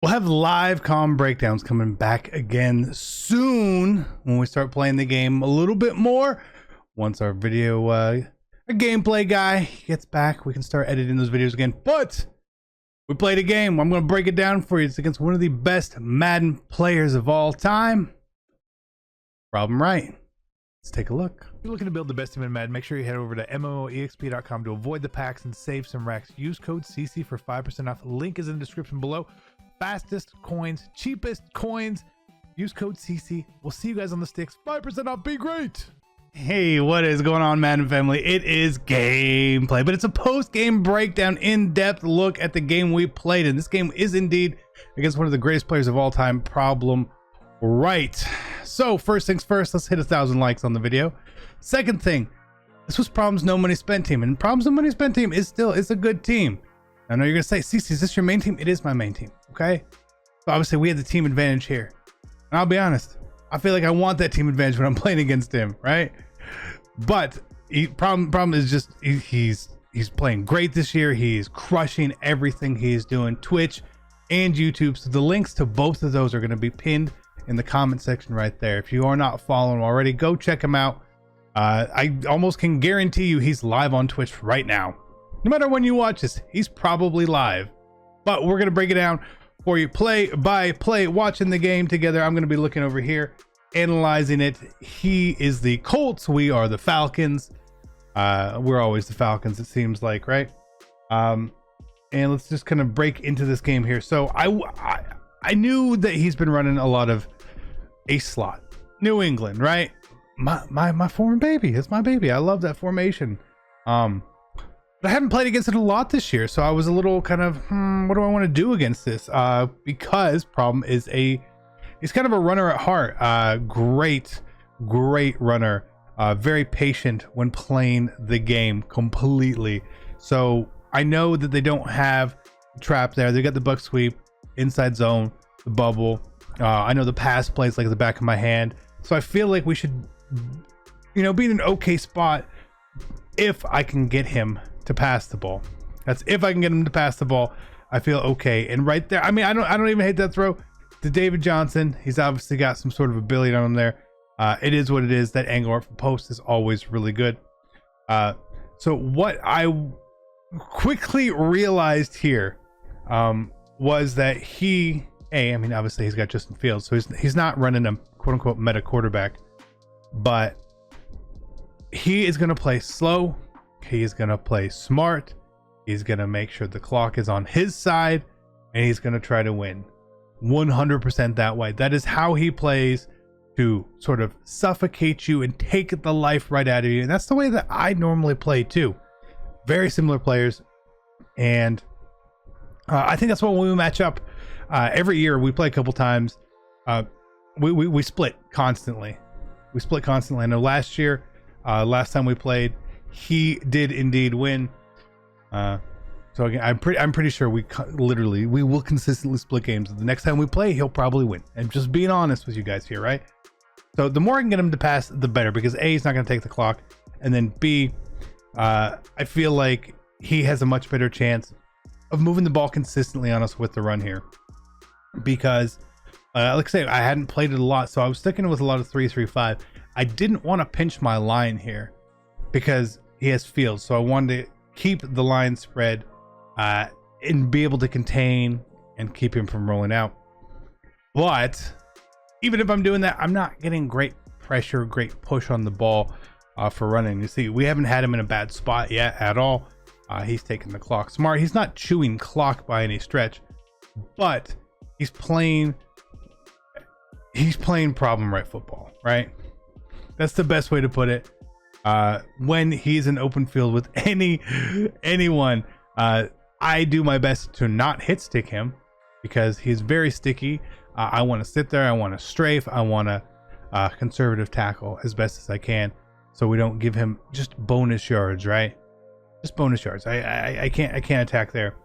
We'll have live comm breakdowns coming back again soon when we start playing the game a little bit more. Once our video, a gameplay guy gets back, we can start editing those videos again. But we played a game. I'm going to break it down for you. It's against one of the best Madden players of all time. Problem Wright. Let's take a look. If you're looking to build the best team in Madden, make sure you head over to MMOEXP.com to avoid the packs and save some racks. Use code CC for 5% off. Link is in the description below. Fastest coins, cheapest coins. Use code CC. We'll see you guys on the sticks. 5% off. Be great. Hey, what is going on, Madden family? It is gameplay, but it's a post-game breakdown, in-depth look at the game we played. And this game is indeed against one of the greatest players of all time, Problem Wright. So first things first, let's hit 1,000 likes on the video. Second thing, this was Problem's no money spent team, and Problem's no money spent team is a good team. I know you're gonna say, CC, is this your main team? It is my main team, okay? But obviously we had the team advantage here. And I'll be honest, I feel like I want that team advantage when I'm playing against him, right? But problem is just he's playing great this year. He's crushing everything he's doing, Twitch and YouTube. So the links to both of those are gonna be pinned in the comment section right there. If you are not following already, go check him out. I almost can guarantee you he's live on Twitch right now. No matter when you watch this, he's probably live. But we're going to break it down for you play by play, watching the game together. I'm going to be looking over here, analyzing it. He is the Colts. We are the Falcons. We're always the Falcons, it seems like, right? And let's just kind of break into this game here. So I knew that he's been running a lot of ace slot. New England, right? My former baby. It's my baby. I love that formation. But I haven't played against it a lot this year, so I was a little kind of, what do I want to do against this? Because Problem is he's kind of a runner at heart. Great runner. Very patient when playing the game completely. So I know that they don't have trap there. They got the buck sweep, inside zone, the bubble. I know the pass plays like the back of my hand. So I feel like we should, be in an okay spot if I can get him to pass the ball. That's if I can get him to pass the ball. I feel okay. And right there, I mean, I don't even hate that throw to David Johnson. He's obviously got some sort of ability on him there. It is what it is. That angle off the post is always really good. So what I quickly realized here was that obviously he's got Justin Fields, so he's not running a quote unquote meta quarterback, but he is going to play slow. He is going to play smart. He's going to make sure the clock is on his side, and he's going to try to win 100% that way. That is how he plays, to sort of suffocate you and take the life right out of you. And that's the way that I normally play too. Very similar players. And I think that's when we match up. Every year we play a couple times. We split constantly. I know last year, last time we played, he did indeed win. So again, I'm pretty sure we will consistently split games. The next time we play, he'll probably win. And just being honest with you guys here, right? So the more I can get him to pass, the better, because A, he's not going to take the clock, and then B, I feel like he has a much better chance of moving the ball consistently on us with the run here. Because like I say, I hadn't played it a lot, so I was sticking with a lot of 3-3-5. I didn't want to pinch my line here because he has Fields, so I wanted to keep the line spread and be able to contain and keep him from rolling out. But even if I'm doing that, I'm not getting great pressure, great push on the ball for running. You see, we haven't had him in a bad spot yet at all. He's taking the clock smart. He's not chewing clock by any stretch, but he's playing Problem Right football, right? That's the best way to put it. When he's in open field with anyone, I do my best to not hit stick him because he's very sticky. I want to sit there. I want to strafe. I want to conservative tackle as best as I can, so we don't give him just bonus yards, right? Just bonus yards. I can't attack there.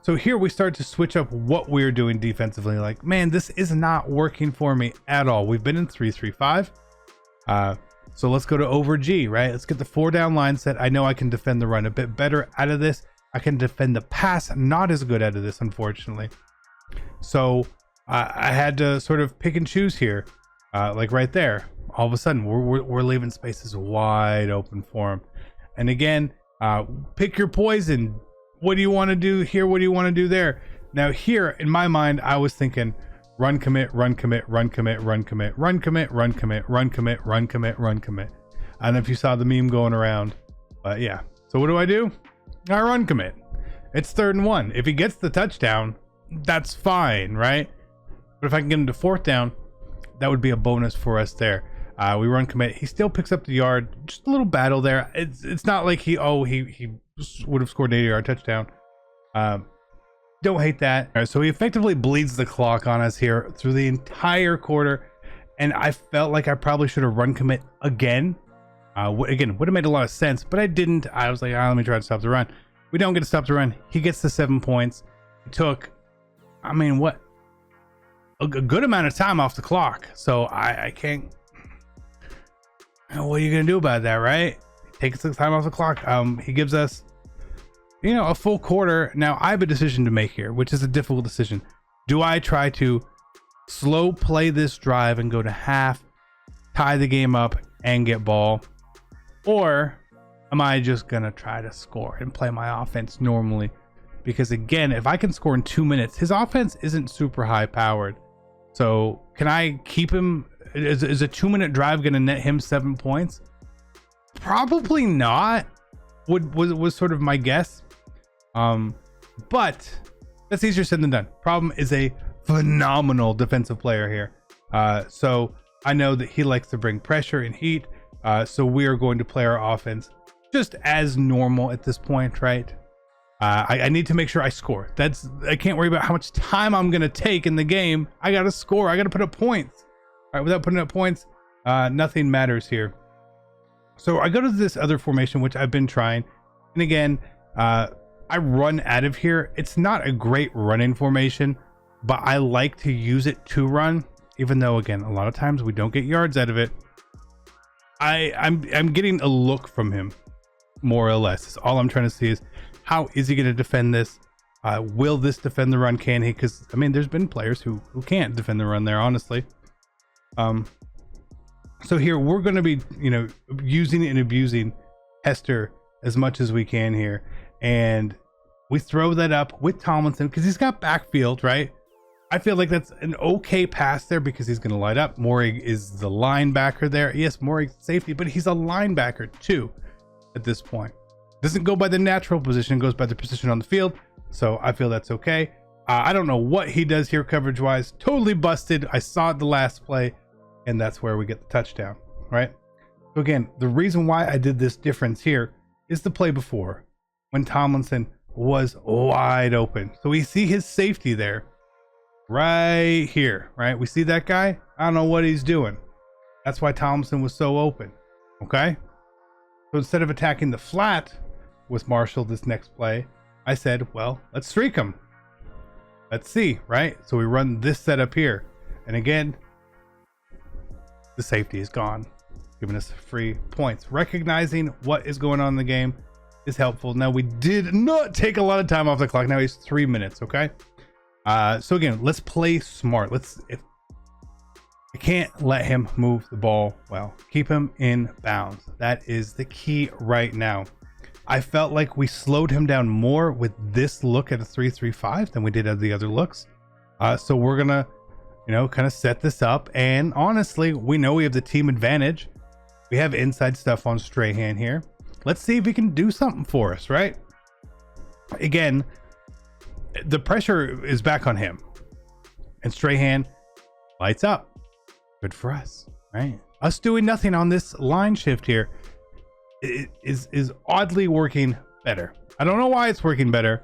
So here we start to switch up what we're doing defensively. Like, man, this is not working for me at all. We've been in 3-3-5. So let's go to over G, right? Let's get the 4-down line set. I know I can defend the run a bit better out of this. I can defend the pass not as good out of this, unfortunately. So I had to sort of pick and choose here. Like right there, all of a sudden we're leaving spaces wide open for him. And again, pick your poison. What do you want to do here? What do you want to do there? Now here in my mind, I was thinking run commit, run commit, run commit, run commit, run commit, run commit, run commit, run commit, run commit. I don't know if you saw the meme going around, but yeah. So what do? I run commit. It's 3rd and 1. If he gets the touchdown, that's fine, right? But if I can get him to 4th down, that would be a bonus for us there. We run commit. He still picks up the yard. Just a little battle there. It's not like he would have scored an 80-yard touchdown. Don't hate that. All right, so he effectively bleeds the clock on us here through the entire quarter, and I felt like I probably should have run commit again. Again, would have made a lot of sense, but I didn't. I was like, let me try to stop the run. We don't get to stop the run. He gets the 7 points. It took, I mean, what? A good amount of time off the clock. So I can't. What are you gonna do about that, right? Takes the time off the clock. He gives us, a full quarter. Now I have a decision to make here, which is a difficult decision. Do I try to slow play this drive and go to half, tie the game up, and get ball, or am I just gonna try to score and play my offense normally? Because again, if I can score in 2 minutes, his offense isn't super high powered. So can I keep him? Is a 2-minute drive gonna net him 7 points? Probably not. Was sort of my guess. But that's easier said than done. Problem is a phenomenal defensive player here. So I know that he likes to bring pressure and heat. So we are going to play our offense just as normal at this point, right? I need to make sure I score. I can't worry about how much time I'm gonna take in the game. I gotta score. I gotta put up points. All right, without putting up points, nothing matters here. So I go to this other formation, which I've been trying. And again, I run out of here. It's not a great running formation, but I like to use it to run, even though, again, a lot of times we don't get yards out of it. I'm getting a look from him, more or less. All I'm trying to see is, how is he going to defend this? Will this defend the run? Can he? Because, I mean, there's been players who can't defend the run there, honestly. So here we're going to be, using and abusing Hester as much as we can here. And we throw that up with Tomlinson because he's got backfield, right? I feel like that's an okay pass there because he's going to light up. Morig is the linebacker there. Yes, Morig's safety, but he's a linebacker too at this point. Doesn't go by the natural position, goes by the position on the field. So I feel that's okay. I don't know what he does here coverage wise. Totally busted. I saw it the last play, and that's where we get the touchdown, right? So again, the reason why I did this difference here is the play before when Tomlinson was wide open. So we see his safety there right here, right? We see that guy. I don't know what he's doing. That's why Tomlinson was so open. Okay. So instead of attacking the flat with Marshall this next play, I said, well, let's streak him. Let's see, right? So we run this setup here. And again, the safety is gone, giving us free points. Recognizing what is going on in the game is helpful. Now, we did not take a lot of time off the clock. Now he's 3 minutes, okay? So again, let's play smart. I can't let him move the ball well. Keep him in bounds. That is the key right now. I felt like we slowed him down more with this look at a 3-3-5 than we did at the other looks. So we're gonna, kind of set this up. And honestly, we know we have the team advantage. We have inside stuff on Strahan here. Let's see if he can do something for us, right? Again, the pressure is back on him. And Strahan lights up. Good for us, right? Us doing nothing on this line shift here is oddly working better. I don't know why it's working better,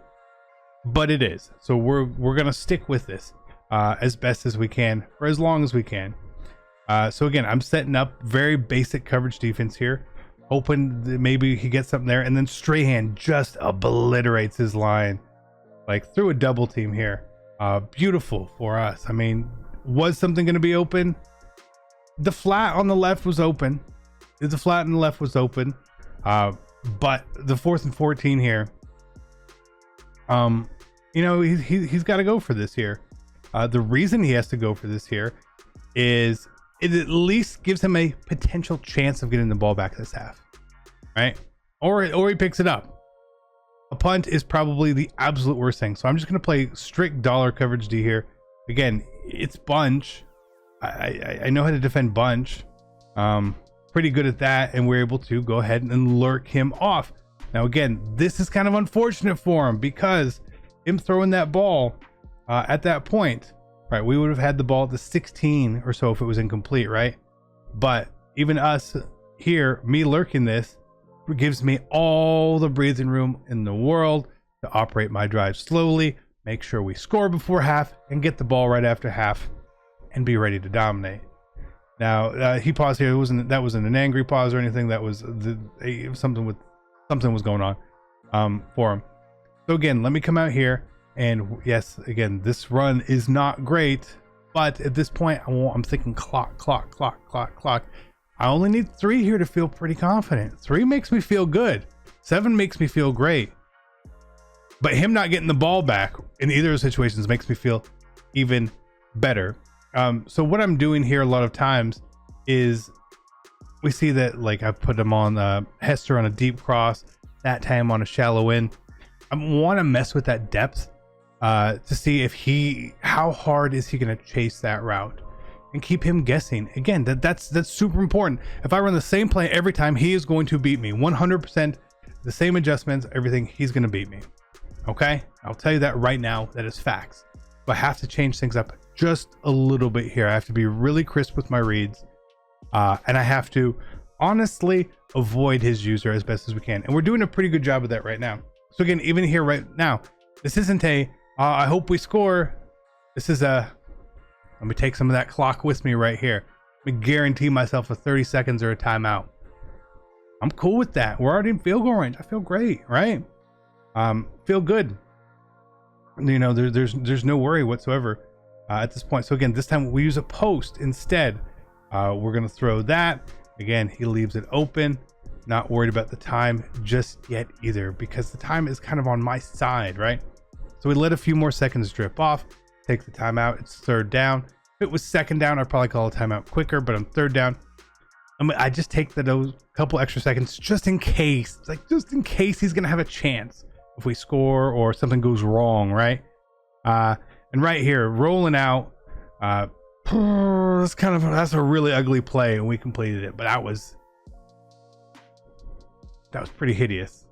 but it is. So we're gonna stick with this as best as we can for as long as we can. So again, I'm setting up very basic coverage defense here, hoping that maybe he gets something there, and then Strahan just obliterates his line, like through a double team here. Beautiful for us. I mean, was something going to be open? The flat on the left was open. The flat on the left was open, but the 4th and 14 here. He's got to go for this here. The reason he has to go for this here is it at least gives him a potential chance of getting the ball back this half, right? Or he picks it up. A punt is probably the absolute worst thing. So I'm just going to play strict dollar coverage D here. Again, it's bunch. I know how to defend bunch. Pretty good at that, and we're able to go ahead and lurk him off. Now again, this is kind of unfortunate for him because him throwing that ball at that point, right, we would have had the ball at the 16 or so if it was incomplete, right? But even us here, me lurking this, gives me all the breathing room in the world to operate my drive slowly, make sure we score before half, and get the ball right after half and be ready to dominate. Now he paused here. That wasn't an angry pause or anything. That was something was going on for him. So again, let me come out here, and yes, again, this run is not great, but at this point I'm thinking clock. I only need 3 here to feel pretty confident. 3 makes me feel good. 7 makes me feel great. But him not getting the ball back in either of those situations makes me feel even better. So what I'm doing here a lot of times is we see that, like, I put him on Hester on a deep cross, that time on a shallow in. I want to mess with that depth to see if how hard is he going to chase that route and keep him guessing. Again, that's super important. If I run the same play every time, he is going to beat me 100%. The same adjustments, everything, he's going to beat me. Okay, I'll tell you that right now. That is facts. But I have to change things up just a little bit here. I have to be really crisp with my reads, and I have to honestly avoid his user as best as we can, and we're doing a pretty good job of that right now. So again, even here right now, this isn't a I hope we score. This is a let me take some of that clock with me right here. Let me guarantee myself a 30 seconds or a timeout. I'm cool with that. We're already in field goal range. I feel great, right? Feel good. You know, there's no worry whatsoever at this point. So again, this time we use a post instead. We're gonna throw that. Again, he leaves it open. Not worried about the time just yet either, because the time is kind of on my side, right? So we let a few more seconds drip off, take the timeout. It's 3rd down. If it was 2nd down, I'd probably call a timeout quicker, but on 3rd down, I just take those couple extra seconds just in case, just in case he's gonna have a chance if we score or something goes wrong, right? And right here, rolling out, that's a really ugly play, and we completed it, but that was pretty hideous.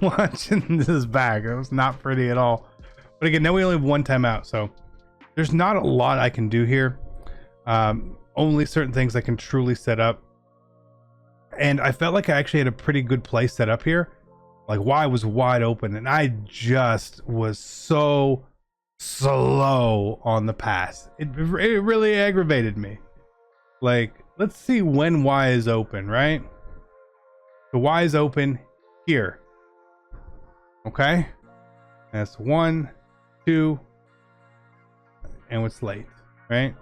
Watching this back, it was not pretty at all. But again, now we only have 1 timeout, so there's not a lot I can do here. Only certain things I can truly set up. And I felt like I actually had a pretty good play set up here. Like, Y was wide open, and I just was so slow on the pass. It really aggravated me. Like, let's see when Y is open, right? The Y is open here. Okay, that's 1, 2, and it's late, right?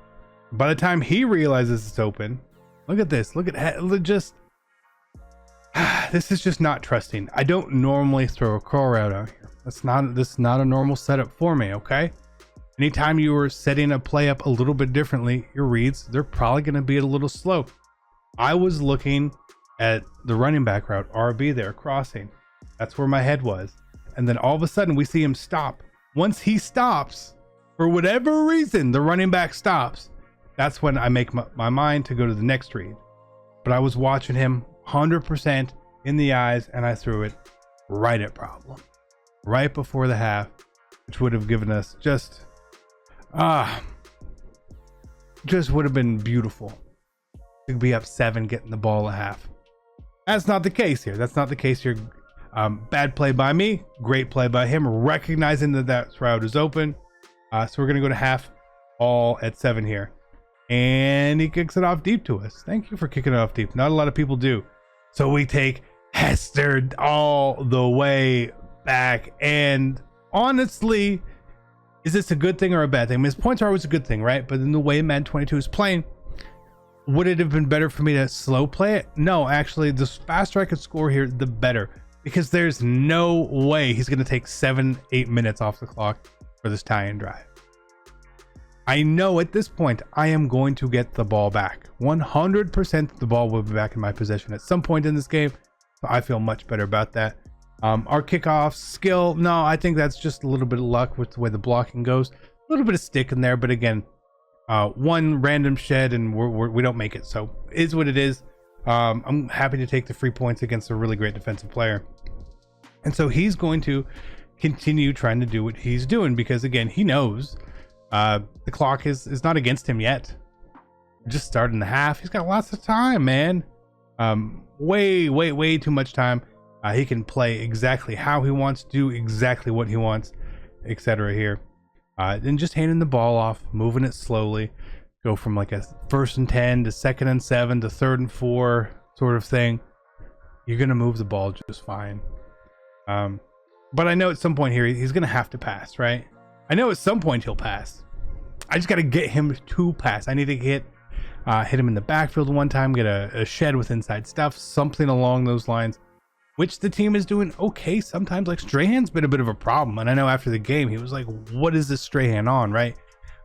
By the time he realizes it's open, look at this. Look at just this is just not trusting. I don't normally throw a curl route out here. This is not a normal setup for me. Okay, anytime you are setting a play up a little bit differently, your reads, they're probably going to be a little slow. I was looking at the running back route, RB there crossing. That's where my head was. And then all of a sudden we see him stop. Once he stops, for whatever reason, the running back stops. That's when I make my mind to go to the next read. But I was watching him 100% in the eyes, and I threw it right at problem. Right before the half, which would have given us just would have been beautiful. To be up 7, getting the ball at half. That's not the case here. Bad play by me, great play by him, recognizing that route is open. So we're going to go to half, all at 7 here. And he kicks it off deep to us. Thank you for kicking it off deep. Not a lot of people do. So we take Hester all the way back. And honestly, is this a good thing or a bad thing? I mean, his points are always a good thing, right? But in the way Madden 22 is playing, would it have been better for me to slow play it? No, actually, the faster I could score here, the better. Because there's no way he's going to take 7-8 minutes off the clock for this tie-in drive. I know at this point I am going to get the ball back. 100% the ball will be back in my possession at some point in this game. So I feel much better about that. Our kickoff skill, no, I think that's just a little bit of luck with the way the blocking goes. A little bit of stick in there, but again, one random shed and we don't make it. So it is what it is. I'm happy to take the free points against a really great defensive player. And so he's going to continue trying to do what he's doing because, again, he knows the clock is not against him yet. Just starting the half. He's got lots of time, man. Way too much time. He can play exactly how he wants, do exactly what he wants, etc. here. Then just handing the ball off, moving it slowly, go from like a 1st and 10 to 2nd and 7 to 3rd and 4 sort of thing. You're going to move the ball just fine. But I know at some point here, he's going to have to pass, right? I know at some point he'll pass. I just got to get him to pass. I need to hit him in the backfield one time, get a shed with inside stuff, something along those lines, which the team is doing okay sometimes. Like Strahan's been a bit of a problem. And I know after the game, he was like, what is this Strahan on, right?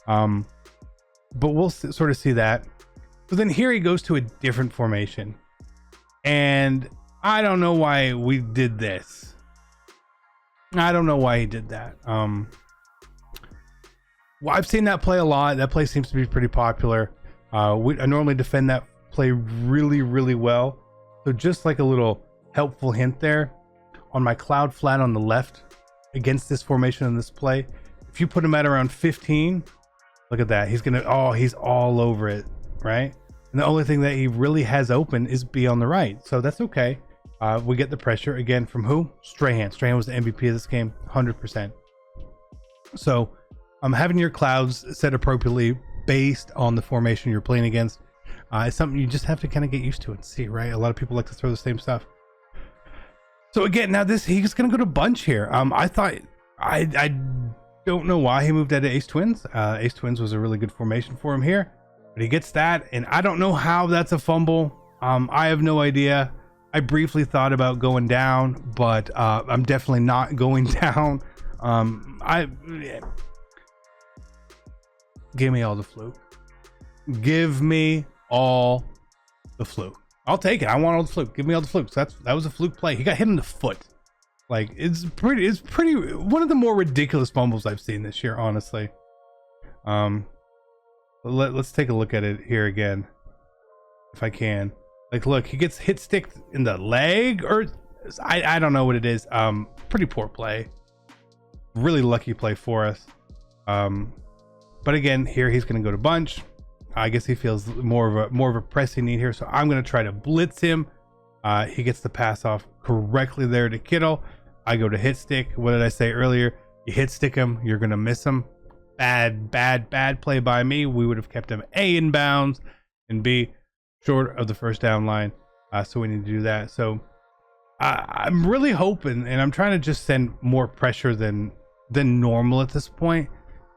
But we'll sort of see that. But then here he goes to a different formation. And I don't know why we did this. I don't know why he did that. Well, I've seen that play a lot. That play seems to be pretty popular. I normally defend that play really well. So just like a little helpful hint there, on my cloud flat on the left against this formation in this play, if you put him at around 15, look at that. He's all over it, right? And the only thing that he really has open is B on the right. So that's okay. We get the pressure again from who? Strahan. Strahan was the MVP of this game, 100%. So having your clouds set appropriately based on the formation you're playing against is something you just have to kind of get used to and see, right? A lot of people like to throw the same stuff. So again, now he's going to go to bunch here. I thought, I don't know why he moved out of Ace Twins. Ace Twins was a really good formation for him here, but he gets that. And I don't know how that's a fumble. I have no idea. I briefly thought about going down, but I'm definitely not going down. Give me all the fluke. Give me all the fluke. I'll take it. I want all the fluke. Give me all the flukes. That was a fluke play. He got hit in the foot. Like it's pretty one of the more ridiculous fumbles I've seen this year, honestly. Let's take a look at it here again, if I can. Like, look, he gets hit sticked in the leg, or I don't know what it is. Pretty poor play. Really lucky play for us. But again, here he's going to go to bunch. I guess he feels more of a pressing need here, so I'm going to try to blitz him. He gets the pass off correctly there to Kittle. I go to hit stick. What did I say earlier? You hit stick him, you're going to miss him. Bad play by me. We would have kept him A, in bounds, and B, short of the first down line. So we need to do that. So I'm really hoping, and I'm trying to just send more pressure than normal at this point.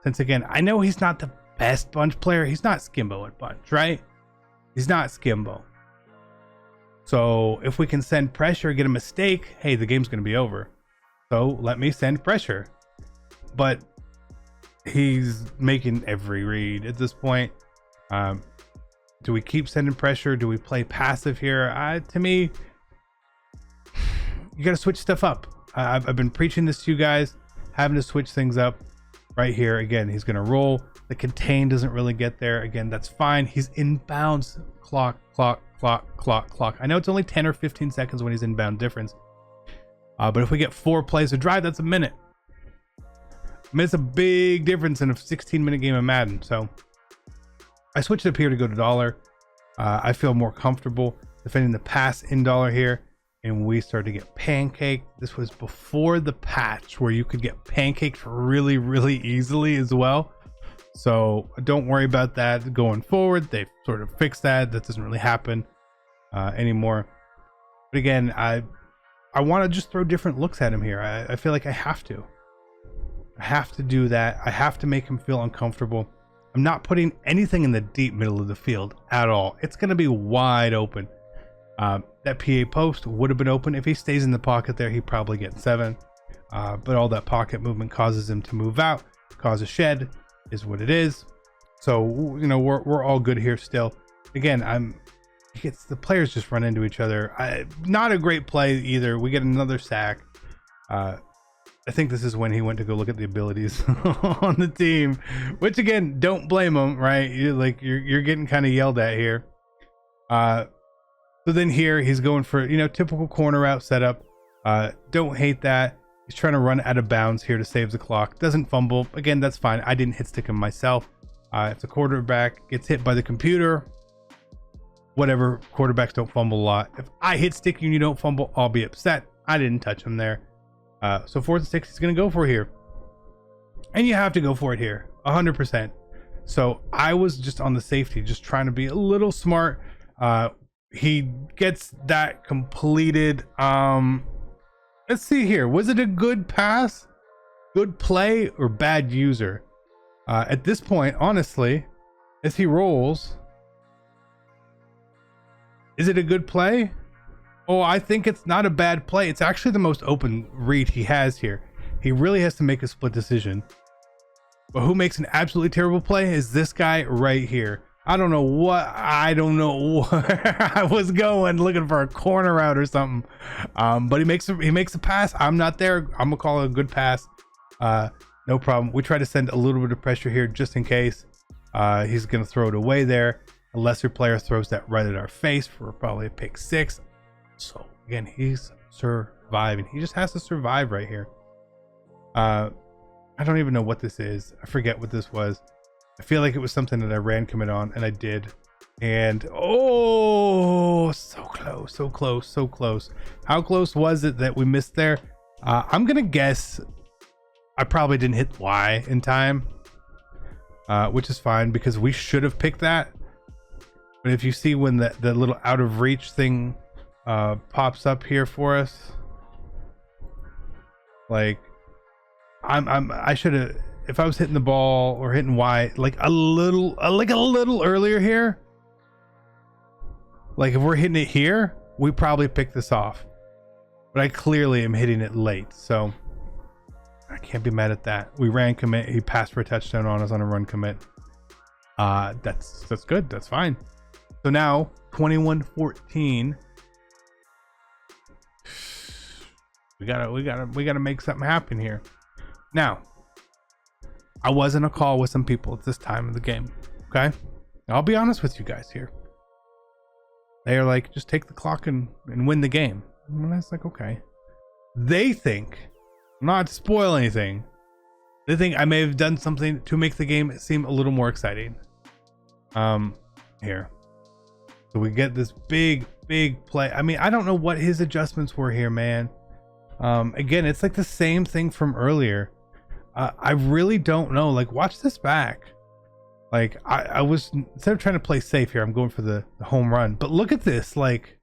Since again, I know he's not the best bunch player. He's not Skimbo at bunch, right? He's not Skimbo. So if we can send pressure, get a mistake, hey, the game's going to be over. So let me send pressure. But he's making every read at this point. Do we keep sending pressure? Do we play passive here? To me, you got to switch stuff up. I've been preaching this to you guys, having to switch things up. Right here, again, he's going to roll. The contain doesn't really get there. Again, that's fine. He's inbounds. Clock. I know it's only 10 or 15 seconds when he's inbound difference. But if we get 4 plays a drive, that's a minute. I mean, it's a big difference in a 16-minute game of Madden. So I switched up here to go to dollar. I feel more comfortable defending the pass in dollar here. And we started to get pancaked. This was before the patch where you could get pancaked really easily as well. So don't worry about that going forward. They've sort of fixed that. That doesn't really happen anymore. But again, I want to just throw different looks at him here. I feel like I have to. I have to do that. I have to make him feel uncomfortable. I'm not putting anything in the deep middle of the field at all. It's going to be wide open. That PA post would have been open. If he stays in the pocket there, he probably gets 7. But all that pocket movement causes him to move out, cause a shed is what it is. So, you know, we're all good here still. Again, the players just run into each other. Not a great play either. We get another sack. I think this is when he went to go look at the abilities on the team, which again, don't blame him, right? You're getting kind of yelled at here. So then here he's going for, you know, typical corner route setup. Don't hate that. He's trying to run out of bounds here to save the clock. Doesn't fumble. Again, that's fine. I didn't hit stick him myself. If the quarterback gets hit by the computer, whatever, quarterbacks don't fumble a lot. If I hit stick you and you don't fumble, I'll be upset. I didn't touch him there. So 4th and 6 he's going to go for here. And you have to go for it here, 100%. So I was just on the safety, just trying to be a little smart. He gets that completed. Let's see here. Was it a good pass, good play, or bad user? At this point, honestly, as he rolls, is it a good play? Oh, I think it's not a bad play. It's actually the most open read he has here. He really has to make a split decision. But who makes an absolutely terrible play is this guy right here. I don't know where I was going, looking for a corner route or something. But he makes a pass. I'm not there. I'm gonna call it a good pass. No problem. We try to send a little bit of pressure here just in case. He's gonna throw it away there. A lesser player throws that right at our face for probably a pick 6. So again, he's surviving. He just has to survive right here. I don't even know what this is. I forget what this was. I feel like it was something that I ran commit on, and I did. And oh, so close, so close, so close. How close was it that we missed there? I'm gonna guess I probably didn't hit Y in time, which is fine because we should have picked that. But if you see when the little out of reach thing pops up here for us, like I should have, if I was hitting the ball or hitting Y like a little earlier here, like if we're hitting it here, we probably pick this off. But I clearly am hitting it late, so I can't be mad at that. We ran commit. He passed for a touchdown on us on a run commit. That's good. That's fine. So now 21-14. We gotta make something happen here. Now, I was in a call with some people at this time of the game. Okay, I'll be honest with you guys here. They are like, just take the clock and win the game. And I was like, okay. They think, not to spoil anything, they think I may have done something to make the game seem a little more exciting. Here. So we get this big play. I mean, I don't know what his adjustments were here, man. Again, it's like the same thing from earlier. I really don't know. Like, watch this back. Like, I was, instead of trying to play safe here, I'm going for the home run. But look at this. Like,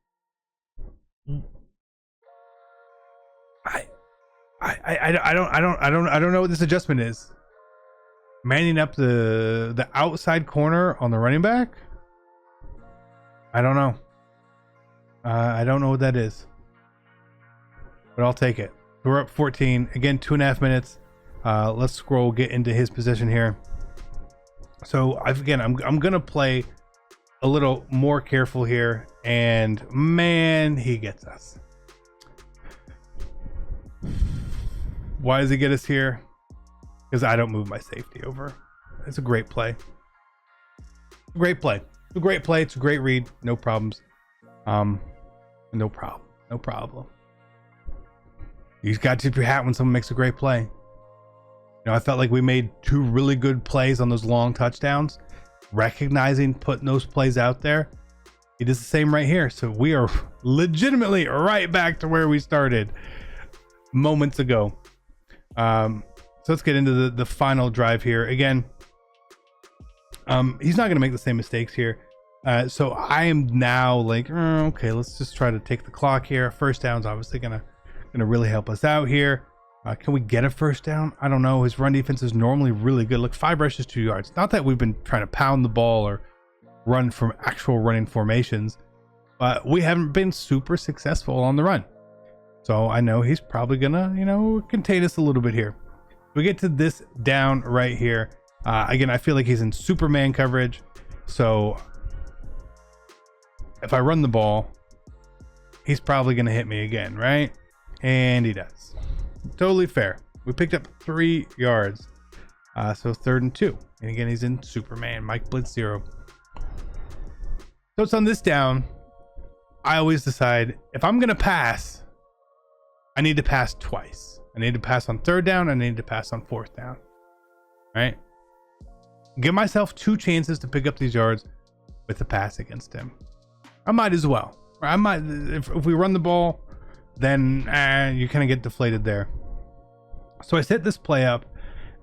I don't know what this adjustment is. Manning up the outside corner on the running back. I don't know. I don't know what that is. But I'll take it. We're up 14. Again, 2.5 minutes. Let's scroll, get into his position here. So I'm gonna play a little more careful here, and man, he gets us. Why does he get us here? Because I don't move my safety over. It's a great play. Great play. It's a great play. It's a great read. No problems. No problem. You just got to tip your hat when someone makes a great play. You know, I felt like we made 2 really good plays on those long touchdowns. Recognizing, putting those plays out there. He does the same right here. So we are legitimately right back to where we started moments ago. So let's get into the final drive here. Again, he's not going to make the same mistakes here. So I am now like, okay, let's just try to take the clock here. First down's obviously gonna really help us out here. Can we get a first down? I don't know. His run defense is normally really good. Look, 5 rushes, 2 yards. Not that we've been trying to pound the ball or run from actual running formations, but we haven't been super successful on the run. So I know he's probably gonna, contain us a little bit here. We get to this down right here. Again, I feel like he's in Superman coverage. So if I run the ball, he's probably going to hit me again, right? And he does. Totally fair. We picked up 3 yards. So 3rd and 2. And again, he's in Superman, Mike Blitz 0. So it's on this down. I always decide if I'm going to pass, I need to pass twice. I need to pass on 3rd down. I need to pass on 4th down. Right? Give myself 2 chances to pick up these yards with the pass against him. I might as well. I might, if we run the ball, then you kind of get deflated there. So I set this play up,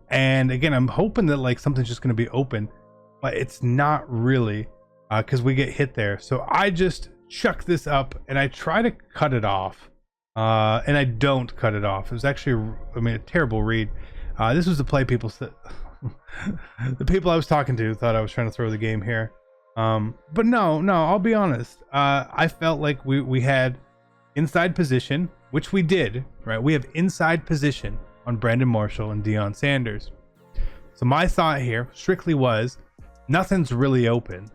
and again, I'm hoping that like something's just going to be open, but it's not really, because we get hit there. So I just chuck this up and I try to cut it off, and I don't cut it off. It was actually, a terrible read. This was the play people said. The people I was talking to thought I was trying to throw the game here. But no, I'll be honest. I felt like we had inside position, which we did, right? We have inside position on Brandon Marshall and Deion Sanders. So my thought here strictly was nothing's really open.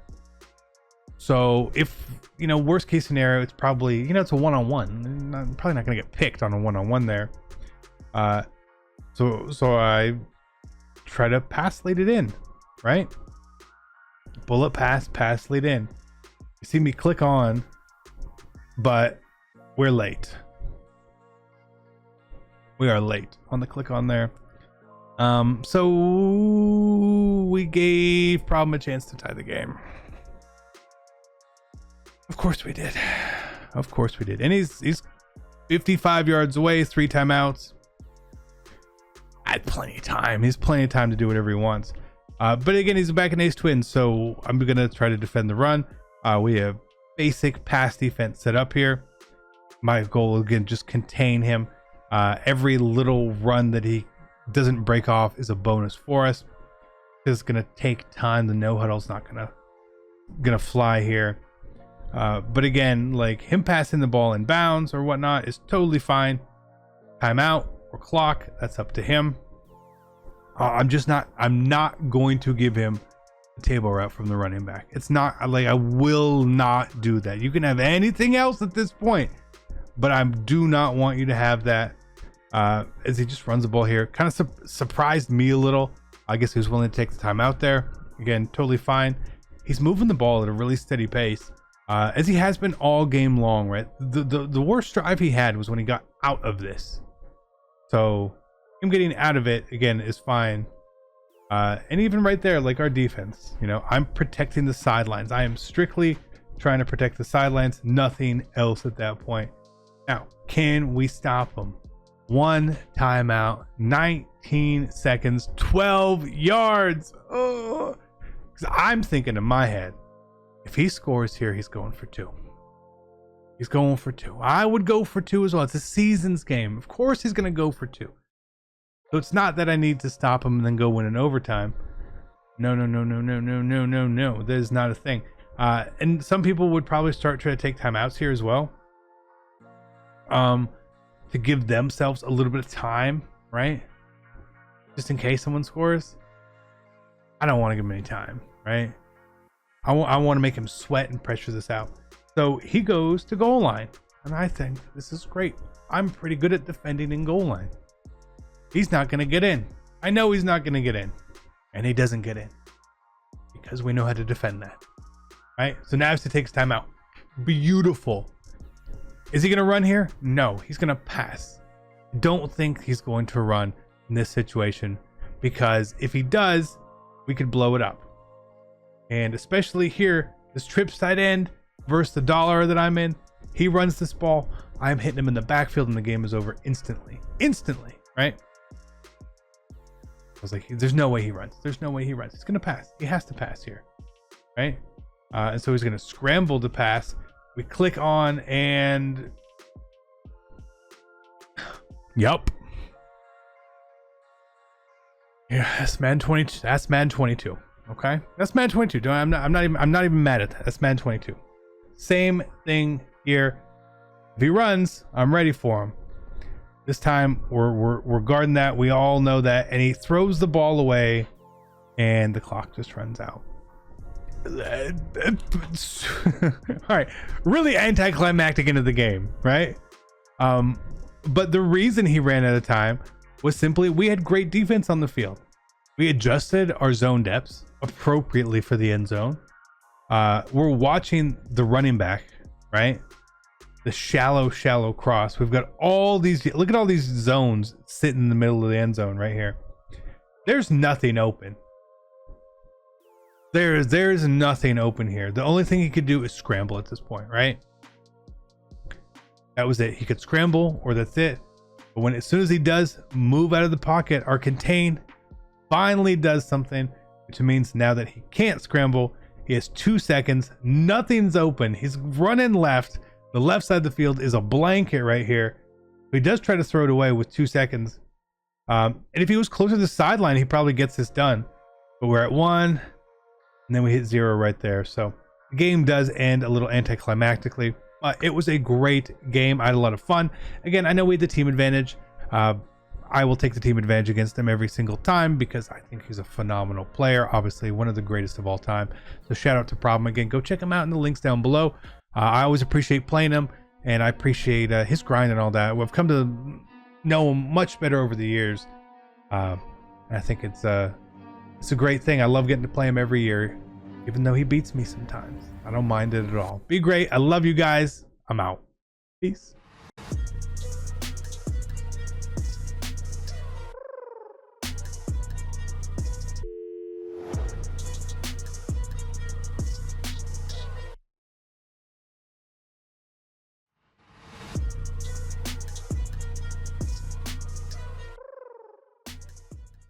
So if, worst case scenario, it's probably, it's a one-on-one. I'm probably not going to get picked on a one-on-one there. So I try to pass lead it in, right? Bullet pass lead in. You see me click on, but we're late. We are late on the click on there. So we gave Problem a chance to tie the game. Of course we did. Of course we did. And he's 55 yards away, 3 timeouts. I had plenty of time. He's plenty of time to do whatever he wants. But again, he's a back and ace twin, so I'm going to try to defend the run. We have basic pass defense set up here. My goal, again, just contain him. Every little run that he doesn't break off is a bonus for us. It's going to take time. The no huddle's not going to fly here. But again, like him passing the ball in bounds or whatnot is totally fine. Timeout or clock, that's up to him. I'm not going to give him a table route from the running back. It's not like I will not do that. You can have anything else at this point, but I do not want you to have that. As he just runs the ball here, kind of surprised me a little. I guess he was willing to take the time out there. Again, totally fine. He's moving the ball at a really steady pace, as he has been all game long, right? The worst drive he had was when he got out of this. So him getting out of it again is fine. And even right there, like our defense, I'm protecting the sidelines. I am strictly trying to protect the sidelines, nothing else at that point. Now, can we stop him? 1 timeout, 19 seconds, 12 yards. Oh, because I'm thinking in my head, if he scores here, he's going for 2. He's going for 2. I would go for 2 as well. It's a seasons game. Of course he's going to go for 2. So it's not that I need to stop him and then go win in overtime. No. That is not a thing. And some people would probably start trying to take timeouts here as well. To give themselves a little bit of time, right? Just in case someone scores. I don't want to give him any time, right? I want to make him sweat and pressure this out. So he goes to goal line. And I think this is great. I'm pretty good at defending in goal line. He's not going to get in. I know he's not going to get in. And he doesn't get in. Because we know how to defend that. Right? So now he takes time out. Beautiful. Is he going to run here? No, he's going to pass. Don't think he's going to run in this situation, because if he does, we could blow it up. And especially here, this trips tight end versus the dollar that I'm in, he runs this ball, I'm hitting him in the backfield, and the game is over instantly, right? I was like, there's no way he runs. He's going to pass. He has to pass here, right? And so he's going to scramble to pass. We click on and yep. Yeah, that's Madden 22. That's Madden 22. Okay, that's Madden 22. I'm not even mad at that. That's Madden 22. Same thing here. If he runs, I'm ready for him. This time we're guarding that. We all know that, and he throws the ball away. and the clock just runs out. All right, really anticlimactic into the game, right? But the reason he ran out of time was simply we had great defense on the field. We adjusted our zone depths appropriately for the end zone. We're watching the running back, right? The shallow cross. We've got all these, look at all these zones sitting in the middle of the end zone right here. There's nothing open. There's nothing open here. The only thing he could do is scramble at this point, right? That was it. He could scramble, or that's it. But as soon as he does move out of the pocket or contain, finally does something, which means now that he can't scramble, he has 2 seconds. Nothing's open. He's running left. The left side of the field is a blanket right here. He does try to throw it away with 2 seconds. And if he was closer to the sideline, he probably gets this done. But we're at 1, and then we hit 0 right there. So the game does end a little anticlimactically. It was a great game. I had a lot of fun. Again, I know we had the team advantage. I will take the team advantage against him every single time because I think he's a phenomenal player. Obviously, one of the greatest of all time. So shout out to Problem again. Go check him out in the links down below. I always appreciate playing him, and I appreciate his grind and all that. I've come to know him much better over the years. I think it's a great thing. I love getting to play him every year, even though he beats me sometimes. I don't mind it at all. Be great. I love you guys. I'm out. Peace.